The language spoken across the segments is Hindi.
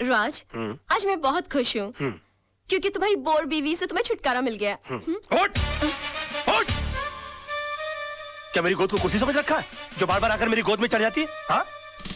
राज, आज मैं बहुत खुश हूँ क्योंकि तुम्हारी बोर बीवी से तुम्हें छुटकारा मिल गया। उठ! उठ! क्या मेरी गोद को कुर्सी समझ रखा है जो बार बार आकर मेरी गोद में चढ़ जाती है? हाँ?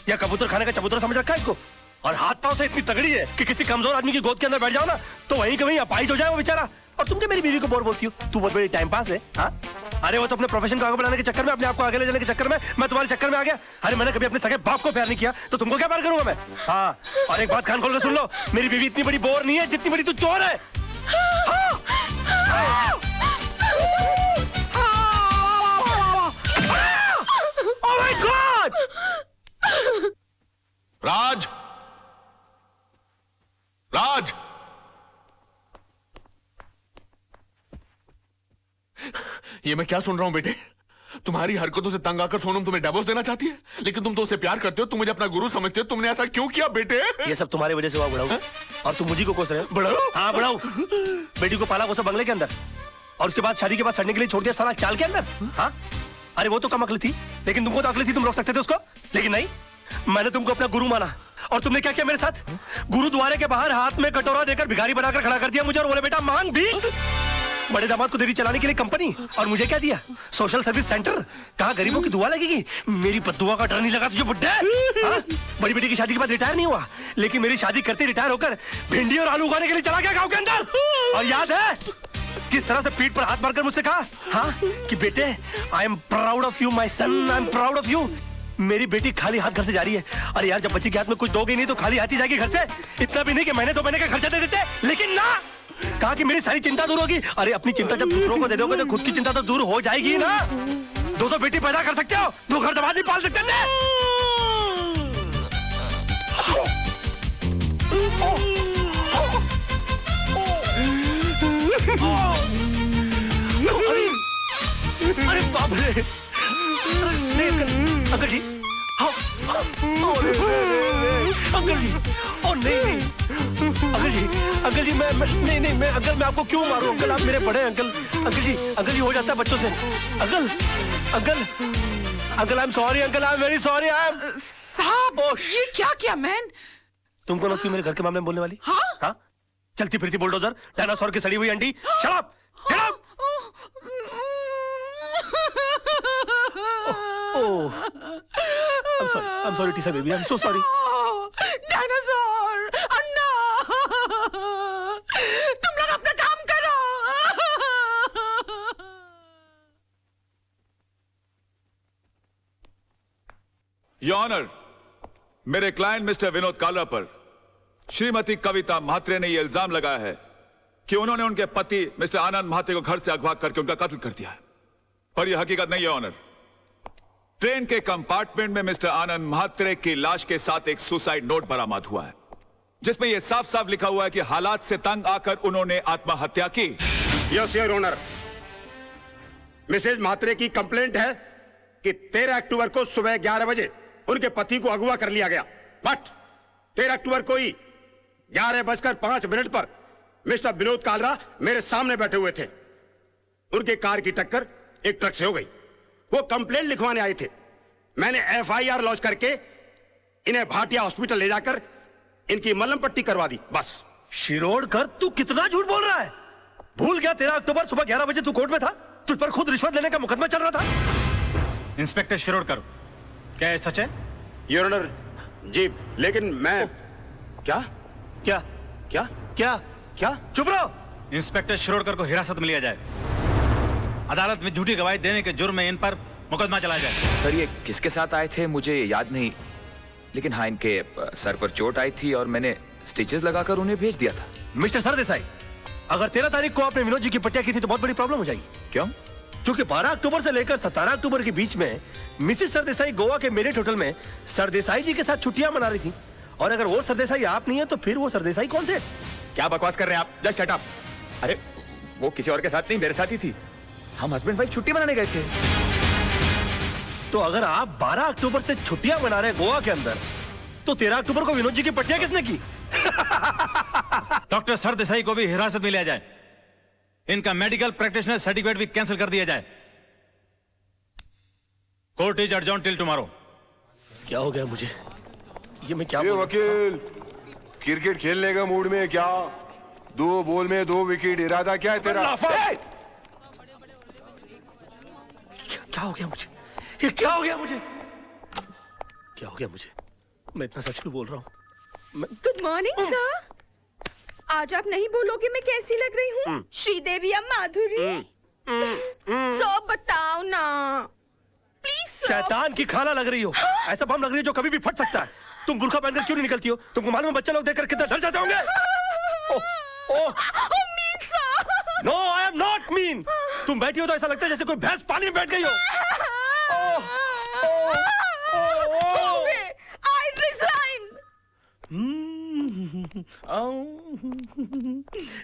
या कबूतर खाने का चबूतरा समझ रखा है इसको? और हाथ पांव से इतनी तगड़ी है कि किसी कमजोर आदमी की गोद के अंदर बैठ जाओ ना तो वहीं के वहीं अपाहिज हो जाए वो बेचारा। और तुम क्या मेरी बीवी को बोर बोलती हो? तू बहुत बड़ी टाइम पास है। हाँ? अरे वो तो अपने प्रोफेशन को आगे बढ़ाने के चक्कर में, अपने आप को आगे ले जाने के चक्कर में मैं तुम्हारे चक्कर में आ गया। अरे मैंने कभी अपने सगे बाप को प्यार नहीं किया तो तुमको क्या प्यार करूंगा मैं? हाँ, और एक बात कान खोल के सुन लो, मेरी बीवी इतनी बड़ी बोर नहीं है जितनी बड़ी तू चोर है। Oh my God! राज! राज! ये मैं क्या सुन रहा हूं बेटे? तुम्हारी हरकतों से तंग आकर सोनम तुम्हें डिवोर्स देना चाहती है, लेकिन तुम तो उसे प्यार करते हो, तुम मुझे अपना गुरु समझते हो। तुमने ऐसा क्यों किया बेटे? ये सब तुम्हारी वजह से हुआ बुढ़ाऊ। और तुम मुझे को कोस रहे हो? बुढ़ाऊ? हाँ बुढ़ाऊ। बेटी को पाला वो सब बंगले के अंदर और उसके बाद शादी के बाद सड़ने के लिए छोड़ दिया साला चाल के अंदर। हाँ? अरे वो तो कम अकली थी, लेकिन तुमको तो अकली थी, तुम रोक सकते थे उसको। लेकिन नहीं, मैंने तुमको अपना गुरु माना और तुमने क्या किया मेरे साथ? गुरुद्वारे के बाहर हाथ में कटोरा देकर भिखारी बनाकर खड़ा कर दिया मुझे और बोले बेटा मांग भीख। बड़े दामाद को देरी चलाने के लिए कंपनी और मुझे क्या दिया? Social service centre. कहाँ गरीबों की दुआ लगेगी? मेरी बद्दुआ का डर नहीं लगा तुझे बुड्ढे? बड़ी बेटी की शादी के बाद रिटायर नहीं हुआ, लेकिन मेरी शादी करते रिटायर होकर भिंडी और आलू उगाने के लिए चला गया गाँव के अंदर। और याद है किस तरह से पीठ पर हाथ मारकर मुझसे कहा, हाँ, कि बेटे I am proud of you my son, I am proud of you. मेरी बेटी खाली हाथ घर से जा रही है। अरे यार, जब बच्ची के हाथ में कुछ दोगे नहीं तो खाली हाथ ही जाएगी घर से। इतना भी नहीं कि महीने 2 महीने का खर्चा दे देते, लेकिन ना, कहा कि मेरी सारी चिंता दूर होगी। अरे अपनी चिंता जब दूसरों को दे दोगे तो खुद की चिंता तो दूर हो जाएगी ना। 2 बेटी पैदा कर सकते हो, 2 घर दबा नहीं पाल सकते थे। अरे बाप रे, अंकल जी, अंकल जी, ओ नहीं, अंकल जी, मैं नहीं, मैं अंकल, मैं आपको क्यों मारूं अंकल? आप मेरे बड़े अंकल जी हो जाता है बच्चों से। Uncle I am sorry, uncle I am very sorry. साहब, ये क्या किया मैन? तुमको ना क्यों मेरे घर के मामले में बोलने वाली? हाँ? चलती फिरती बुलडोजर, डायनासोर की सड़ी हुई अंडी। Shut up! Get out! I'm sorry, Tisa baby. I'm so sorry. Dinosaur, Anna, तुम लोग अपना काम करो। योर ऑनर, मेरे क्लाइंट मिस्टर विनोद कालरा पर श्रीमती कविता म्हात्रे ने यह इल्जाम लगाया है कि उन्होंने उनके पति मिस्टर आनंद म्हात्रे को घर से अगवा करके उनका कत्ल कर दिया है। पर यह हकीकत नहीं है ऑनर। ट्रेन के कंपार्टमेंट में मिस्टर आनंद म्हात्रे की लाश के साथ एक सुसाइड नोट बरामद हुआ है, जिसमें यह साफ साफ लिखा हुआ है कि हालात से तंग आकर उन्होंने आत्महत्या की। Yes your honour, Mrs Mhatre की कंप्लेंट है कि 13 अक्टूबर को सुबह 11 बजे उनके पति को अगवा कर लिया गया। बट 13 अक्टूबर को ही 11:05 पर मिस्टर विनोद कालरा मेरे सामने बैठे हुए थे। उनके कार की टक्कर एक ट्रक से हो गई। वो कंप्लेंट लिखवाने आए थे। मैंने FIR लॉन्च करके इन्हें भाटिया हॉस्पिटल ले जाकर इनकी मलहम पट्टी करवा दी, बस। शिरोडकर, तू कितना झूठ बोल रहा है? भूल गया 13 अक्टूबर सुबह 11 बजे तू कोर्ट में था? तुझ पर खुद रिश्वत लेने का मुकदमा चल रहा था। इंस्पेक्टर शिरोडकर, क्या ये सच है? योर ऑनर जी, लेकिन मैं क्या? चुप रहो। इंस्पेक्टर शिरोडकर को हिरासत में लिया जाए। अदालत में झूठी गवाही देने के जुर्म में इन पर मुकदमा चलाया जाए। सर, ये किसके साथ आए थे मुझे याद नहीं, लेकिन हाँ, इनके सर पर चोट आई थी और मैंने स्टिचेस लगाकर उन्हें भेज दिया था। मिस्टर सरदेसाई, अगर 13 तारीख को आपने विनोद जी की पट्टिया की थी तो बहुत बड़ी प्रॉब्लम हो जाएगी। क्यों? क्योंकि 12 अक्टूबर से लेकर 17 अक्टूबर के बीच में मिसेस सरदेसाई गोवा के मेरिट होटल में सरदेसाई जी के साथ छुट्टियां मना रही थी। और अगर वो सरदेसाई आप नहीं है तो फिर वो सरदेसाई कौन थे? क्या बकवास कर रहे हैं आप? Just shut up. अरे वो किसी और के साथ नहीं, मेरे साथ ही थी। हम हस्बैंड वाइफ छुट्टी मनाने गए थे। तो अगर आप 12 अक्टूबर से छुट्टियां मना रहे गोवा के अंदर, तो 13 अक्टूबर को विनोद जी की पट्टियां किसने की? डॉक्टर सरदेसाई को भी हिरासत में लिया जाए। इनका मेडिकल प्रैक्टिशनर सर्टिफिकेट भी कैंसिल कर दिया जाए। Court is adjourn till tomorrow. क्या हो गया मुझे? ये मैं क्या वकील, क्रिकेट खेलने का मूड में है क्या? 2 बॉल में 2 विकेट, इरादा क्या है तेरा? क्या हो गया मुझे? ये क्या हो गया मुझे? क्या हो गया मुझे? मैं इतना सच क्यों बोल रहा हूँ? Good morning sir. आज आप नहीं बोलोगे मैं कैसी लग रही हूँ? श्रीदेवी या माधुरी? सब बताओ ना प्लीज। शैतान की खाला लग रही हो। ऐसा बम लग रही है जो कभी भी फट सकता है। तुम बुर्का पहनकर क्यों नहीं निकलती हो? तुमको मालूम है बच्चे लोग देखकर कितना डर जाते होंगे? No I am not mean. तुम बैठी हो तो ऐसा लगता है जैसे कोई भैंस पानी में बैठ गई हो। I resign.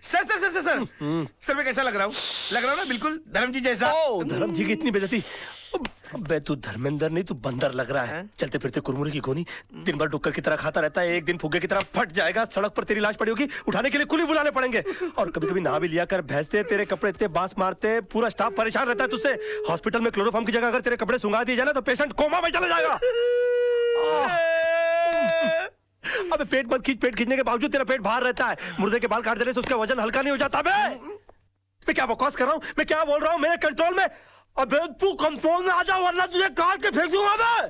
Sir sir sir sir sir sir मैं कैसा लग रहा हूँ? लग रहा हूँ ना बिल्कुल धर्म जी जैसा। धर्म जी की इतनी बेइज्जती। अबे तू धर्मेंद्र नहीं, तू बंदर लग रहा है। चलते फिरते कुरमुरे की गोनी, दिन भर डुक्कर की तरह खाता रहता है। एक दिन फुग्गे की तरह फट जाएगा, सड़क पर तेरी लाश पड़ी होगी, उठाने के लिए कुली बुलाने पड़ेंगे। और कभी कभी नहा भी लिया कर, भैंसे तेरे कपड़े इतने बांस मारते, पूरा स्टाफ परेशान रहता है तुझसे। हॉस्पिटल में क्लोरोफॉर्म की जगह अगर तेरे कपड़े सुंगा दिए जाए ना तो पेशेंट कोमा में चला जाएगा। अबे पेट मत खींच, पेट खींचने के बावजूद तेरा पेट बाहर रहता है। मुर्दे के बाल काट देने से उसका वजन हल्का नहीं हो जाता। मैं क्या बकवास कर रहा हूँ? मैं क्या बोल रहा हूँ? मेरे कंट्रोल में। अबे तू कंट्रोल में आ जा वरना तुझे काट के फेंक दूंगा मैं।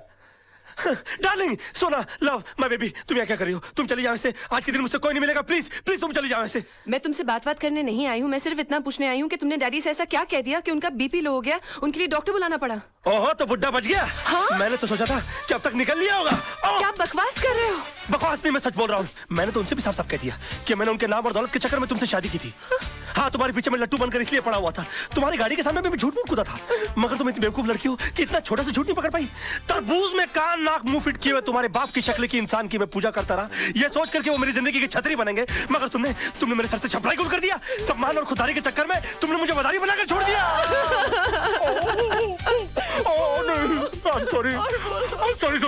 डार्लिंग, सोना, लव, माय बेबी, तुम यहाँ क्या कर रही हो? तुम चली जाओ ऐसे। आज के दिन मुझसे कोई नहीं मिलेगा। प्लीज प्लीज तुम चली जाओ ऐसे। मैं तुमसे बात करने नहीं आई हूँ। मैं सिर्फ इतना पूछने आई हूँ कि तुमने डैडी से ऐसा क्या कह दिया कि उनका बीपी लो हो गया, उनके लिए डॉक्टर बुलाना पड़ा। ओहो, तो बुड्ढा बच गया। हाँ? मैंने तो सोचा था कि अब तक निकल लिया होगा। क्या बकवास कर रहे हो? बकवास नहीं, मैं सच बोल रहा हूँ। मैंने तो उनसे भी साफ साफ कह दिया कि मैंने उनके नाम और दौलत के चक्कर में तुमसे शादी की थी। हाँ, तुम्हारे पीछे मैं लट्टू बनकर इसलिए पड़ा हुआ था। तुम्हारी गाड़ी के सामने मैं झूठ मूठ कूदा था। मगर तुम इतनी बेवकूफ लड़की हो कि इतना छोटा सा झूठ नहीं पकड़ पाई। तरबूज में कान नाक मुंह फिट किए हुए तुम्हारे बाप की शक्ल की इंसान की मैं पूजा करता रहा, ये सोच करके वो मेरी जिंदगी की छतरी बनेंगे। मगर तुमने मेरे सर से छपराई गुल कर दिया। सम्मान और खुदारी के चक्कर में तुमने मुझे मदारी बनाकर छोड़ दिया। सॉरी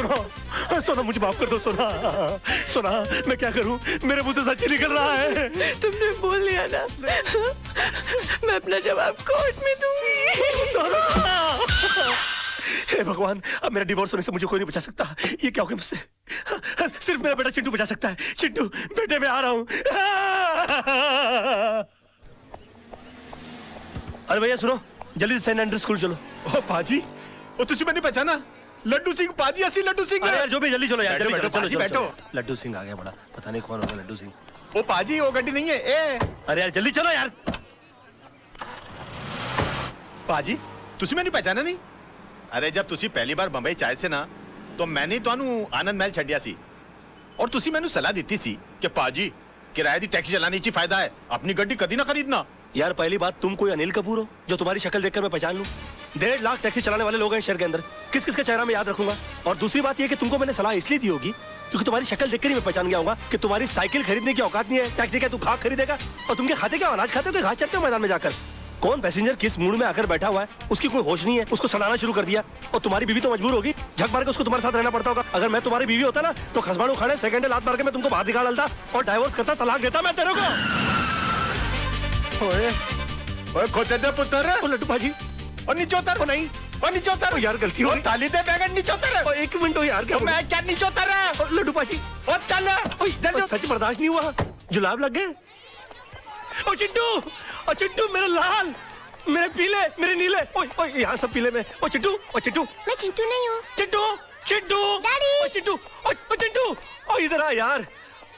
सोना, मुझे माफ कर दो सोना, मैं क्या करूं? मेरे मुंह से सच ही निकल रहा है। तुमने बोल लिया ना, मैं अपना जवाब कोर्ट में दूंगी। हे भगवान, अब मेरा डिवोर्स होने से मुझे कोई नहीं बचा सकता। ये क्या हो गया मुझसे? सिर्फ मेरा बेटा चिंटू बचा सकता है। चिंटू बेटे, मैं आ रहा हूं। अरे भैया सुनो, जल्दी से सेंट एंड्रू स्कूल चलो। ओ पाजी, ओ तुझे मैंने पहचाना? लड्डू सिंह पाजी, असली लड्डू सिंह। अरे यार जो भी, जल्दी चलो यार, जल्दी चलो। बैठो। लड्डू सिंह आ गया बड़ा, पता नहीं कौन होगा लड्डू सिंह। ओ पाजी, वो गड्डी नहीं है। ए अरे यार जल्दी चलो यार। पाजी, तुझे मैंने पहचाना नहीं? अरे जब तुसी पहली बार बंबई चाहे से ना तो मैंने ਤੁਹਾਨੂੰ आनंद महल छड़िया सी और तुसी मैंने सलाह दी सी कि पाजी किराए दी टैक्सी चलाने ची फायदा है, अपनी गड्डी कभी ना खरीदना। यार पहली बात, तुम कोई अनिल कपूर हो जो तुम्हारी शक्ल देखकर मैं पहचान लूं? 1.5 लाख टैक्सी चलाने वाले लोग हैं शहर के अंदर, किस किस का चेहरा मैं याद रखूंगा? और दूसरी बात यह कि तुमको मैंने सलाह इसलिए दी होगी क्योंकि तुम्हारी शक्ल देखकर ही मैं पहचान गया होगा कि तुम्हारी साइकिल खरीदने की औकात नहीं है। टैक्सी क्या तू घास खरीदेगा? और तुम क्या खाते, क्या अनाज खाते हो कि घास चरते हो मैदान में जाकर? कौन पैसेंजर किस मूड में आकर बैठा हुआ है उसकी कोई होश नहीं है, उसको सड़ाना शुरू कर दिया। और तुम्हारी बीवी तो मजबूर होगी, झक मार के उसको तुम्हारे साथ रहना पड़ता होगा। अगर मैं तुम्हारी बीवी होता ना तो खसबाड़ू खाने सेकंड लात मार के मैं तुमको बाहर निकाल डालता और डाइवोर्स करता, तलाक देता मैं तेरे को। ओए खोते दे पुत्र। ओ लड्डू भाजी, और नीचे उतर। नहीं, और नीचे उतर यार, गलती हो गई। ताली दे बैगन, नीचे उतर। एक मिनट हो यार, क्या मैं क्या नीचे उतर रहा है? लड्डू भाजी और चल जल्दी। सच बर्दाश्त नहीं हुआ, जुलाब लग गए। ओ चिंटू, मेरे लाल, मेरे पीले, मेरे नीले, ओए यहाँ सब पीले में। ओ चिंटू, मैं चिंटू नहीं हूँ। चिंटू डैडी। चिंटू, ओ इधर आ यार।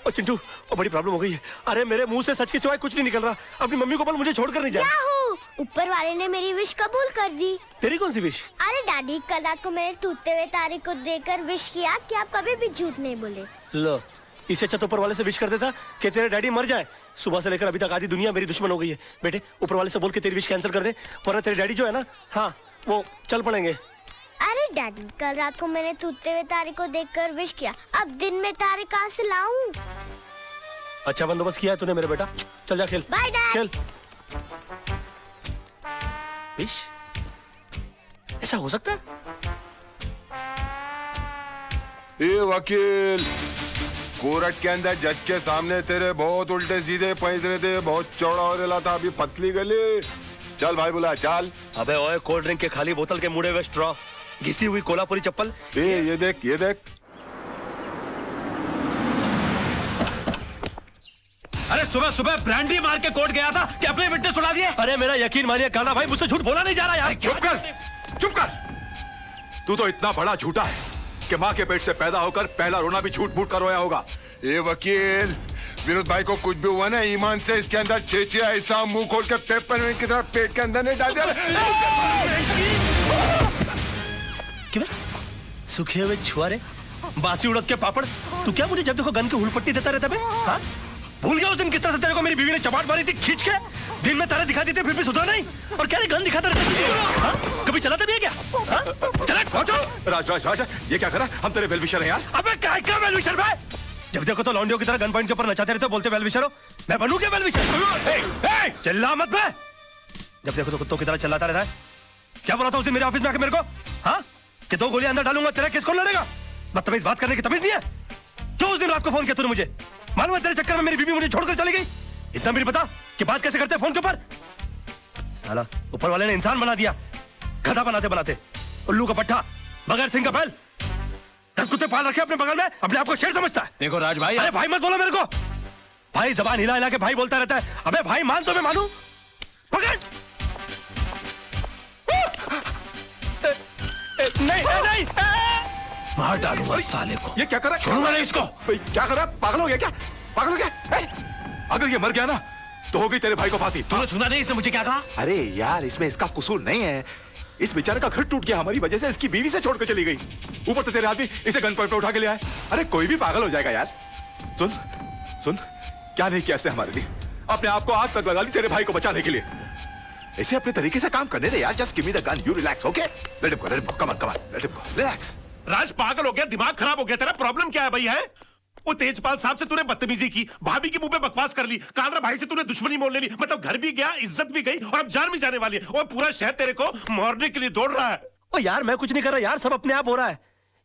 ओ चिंटू, ओ बड़ी प्रॉब्लम हो गई है। अरे मेरे मुंह से सच के सिवाय कुछ नहीं निकल रहा। अपनी मम्मी को बोल मुझे छोड़कर नहीं जाए। ऊपर वाले ने मेरी विश कबूल कर दी। तेरी कौन सी विश? अरे डैडी, कल रात को मैंने टूटते हुए तारे को देखकर विश किया कि आप कभी भी झूठ नहीं बोले। लो, इससे अच्छा तो ऊपर वाले से विश कर देता कि तेरे डैडी मर जाए। सुबह से लेकर अभी तक आधी दुनिया मेरी दुश्मन हो गई है। बेटे ऊपर वाले से बोल के तेरी विश कैंसिल कर दे, वरना तेरे डैडी जो है ना, हाँ वो चल पड़ेंगे। अरे डैडी, कल रात को मैंने टूटते हुए तारे को देखकर विश किया, अब दिन में तारे कहाँ से लाऊं? अच्छा बंदोबस्त किया है तूने मेरे बेटा, चल जा खेल। Bye dad. खेल। विश? ऐसा हो सकता है? ए वकील, कोर्ट के अंदर जज के सामने तेरे बहुत उल्टे सीधे पैंतरे थे, बहुत चौड़ा हो रहा था, अभी पतली गली। चल भाई बुला, चल। अबे ओए, कोल्ड ड्रिंक के खाली बोतल के मुड़े हुए स्ट्रॉ, घिसी हुई कोल्हापुरी चप्पल। ये देख। अरे सुबह सुबह ब्रांडी मार के कोर्ट गया था कि अपने विटनेस उड़ा दिए। अरे मेरा यकीन मानिए काना भाई, मुझसे झूठ बोला नहीं जा रहा यार। चुप कर, चुप कर। तू तो इतना बड़ा झूठा है कि माँ के पेट से पैदा होकर पहला रोना भी झूठ मूठ कर रोया होगा। ये वकील, विनोद भाई को कुछ भी हुआ ना, ईमान से इसके अंदर चेचिया ऐसा मुंह खोल के पेपर की तरह पेट के अंदर नहीं डाल दिया। क्यों सूखे हुए छुआरे, बासी उड़द के पापड़, तू क्या मुझे जब देखो गन की हुलपट्टी देता रहता है? हाँ? भूल गया उस दिन किस तरह से तेरे को मेरी बीवी ने चपाट मारी थी खींच के? दिन में तारे दिखाती थी फिर भी सुधरा नहीं, और क्या गन दिखाता रहता है? कभी चलाता भी है क्या? चला पहुंचो। राज राज राज, ये क्या करा? हम तेरे वेलविशर हैं यार। अबे क्या वेलविशर भाई? जब देखो तो लौंडियों की तरह गन पॉइंट के ऊपर नचाते रहते हो, बोलते वेलविशर हो। मैं बनूं क्या वेलविशर? चिल्ला मत बे। जब देखो तो कुत्तों की तरह चिल्लाता रहता है। क्या बोला था उस दिन मेरे ऑफिस में आके मेरे को? हाँ, कि 2 गोलियां अंदर डालूंगा, तेरा केस कौन लड़ेगा? बदतमीज बात करने की तमीज नहीं है? क्यों उस दिन रात को फोन किया तूने मुझे? मालूम है तेरे चक्कर में मेरी बीवी मुझे छोड़कर चली गई। इतना भी नहीं पता कि बात कैसे करते हैं फोन के ऊपर? साला ऊपर वाले ने इंसान बना दिया, गधा बनाते बनाते। उल्लू का पट्टा, बगैर सिंह का बैल। 10 कुत्ते पाल रखे अपने बगल में, अपने आप को शेर समझता है। देखो राज भाई, अरे भाई मत बोलो मेरे को। भाई जबान हिला हिला के भाई बोलता रहता है। अबे भाई मान तो मैं मानू। पकड़। नहीं नहीं, मार डालूंगा साले को। ये क्या कर रहा है? छोड़ूंगा नहीं इसको। क्या कर रहा है? पागल हो गया क्या? पागल हो गया? अगर ये मर गया ना तो हो गई तेरे भाई को फांसी। तूने सुना नहीं इसने मुझे क्या कहा? अरे यार, इसमें इसका कसूर नहीं है। इस बेचारे का घर टूट गया हमारी वजह से, इसकी बीवी से छोड़कर चली गई। ऊपर से तेरे आदमी इसे गन पॉइंट पे उठा के ले आए। अरे कोई भी पागल हो जाएगा यार। सुन सुन, क्या नहीं किया इसने हमारे लिए? अपने आप को आग तक लगा ली तेरे भाई को बचाने के लिए। इसे अपने तरीके से काम करने दे यार। Just give me the gun, you relax, okay? Let him go, let him go, come on, let him go, relax. Raj पागल हो गया, दिमाग खराब हो गया तेरा? प्रॉब्लम क्या है भाई? है वो तेजपाल साहब से तूने बदतमीजी की, भाभी के मुंह पे बकवास कर ली, कालरा भाई से तूने दुश्मनी मोल ले ली, मतलब घर भी गया, इज्जत भी गई और अब जान भी जाने वाली है। और पूरा शहर तेरे को मारने के लिए दौड़ रहा है। ओ यार मैं कुछ नहीं कर रहा यार, सब अपने आप हो रहा है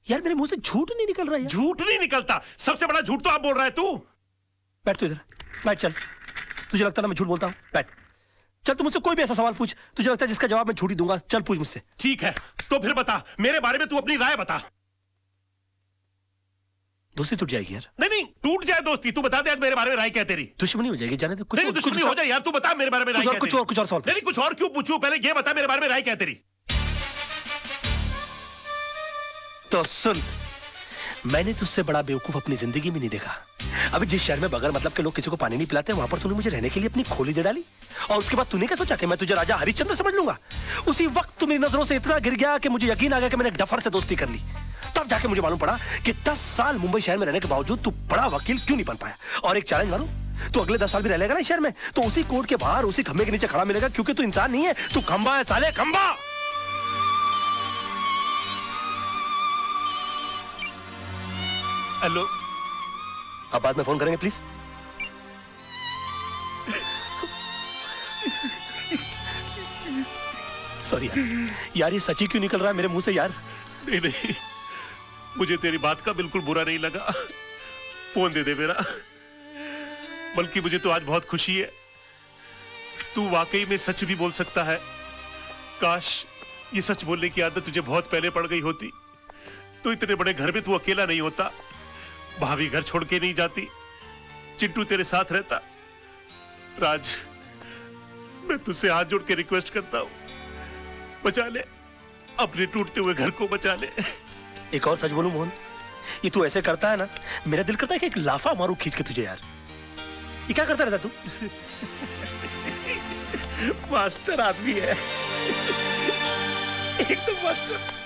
यार। मेरे मुंह से झूठ नहीं निकल रहा है। झूठ नहीं निकलता, सबसे बड़ा झूठ तो आप बोल रहा है तू। बैठ तू इधर, बैठ। चल, तुझे लगता है मैं झूठ बोलता हूँ? बैठ। चल तू मुझसे कोई भी ऐसा सवाल पूछ, तुझे लगता है जिसका जवाब मैं झूठ ही दूंगा। चल पूछ मुझसे। ठीक है, तो फिर बता, मेरे बारे में तू अपनी राय बता। दोस्ती टूट जाएगी यार। नहीं नहीं, टूट जाए दोस्ती, तू बता दे आज मेरे बारे में राय क्या है तेरी? दुश्मनी हो जाएगी, जाने दे। नहीं दुश्मनी हो जाए यार, तू बता मेरे बारे में राय क्या है तेरी? कुछ और सवाल। नहीं कुछ और क्यों पूछूं, पहले ये बता मेरे बारे में राय क्या है तेरी? तो सुन, मैंने तुझसे बड़ा बेवकूफ अपनी जिंदगी में नहीं देखा। अभी जिस शहर में बगैर मतलब के लोग किसी को पानी नहीं पिलाते, वहां पर तूने मुझे रहने के लिए अपनी खोली दे डाली, और उसके बाद तूने क्या सोचा कि मैं तुझे राजा हरिश्चंद्र समझ लूंगा? उसी वक्त तू मेरी नजरों से इतना गिर गया कि मुझे यकीन आ गया कि मैंने एक डफर से दोस्ती कर ली। तब जाके मुझे मालूम पड़ा कि 10 साल मुंबई शहर में रहने के बावजूद तू बड़ा वकील क्यों नहीं बन पाया। और एक चैलेंज मारूं, तू अगले 10 साल भी रह लेगा ना शहर में, तो उसी कोर्ट के बाहर उसी खंबे के नीचे खड़ा मिलेगा, क्योंकि तू इंसान नहीं है, तू खंबा है साले, खंबा। हेलो, अब बाद में फोन करेंगे प्लीज। सॉरी यार, ये सच्ची क्यों निकल रहा है मेरे मुंह से यार? नहीं नहीं, मुझे तेरी बात का बिल्कुल बुरा नहीं लगा। फोन दे दे मेरा। बल्कि मुझे तो आज बहुत खुशी है, तू वाकई में सच भी बोल सकता है। काश ये सच बोलने की आदत तुझे बहुत पहले पड़ गई होती, तो इतने बड़े घर में तू अकेला नहीं होता, भाभी घर छोड़ के नहीं जाती, चिंटू तेरे साथ रहता। राज, मैं तुझसे हाथ जोड़ के रिक्वेस्ट करता हूं, बचा ले, अपने टूटते हुए घर को बचा ले। एक और सच बोलूं मोहन, ये तू ऐसे करता है ना, मेरा दिल करता है कि एक लाफा मारूं खींच के तुझे यार। ये क्या करता रहता तू? मास्टर आदमी है, एकदम मास्टर।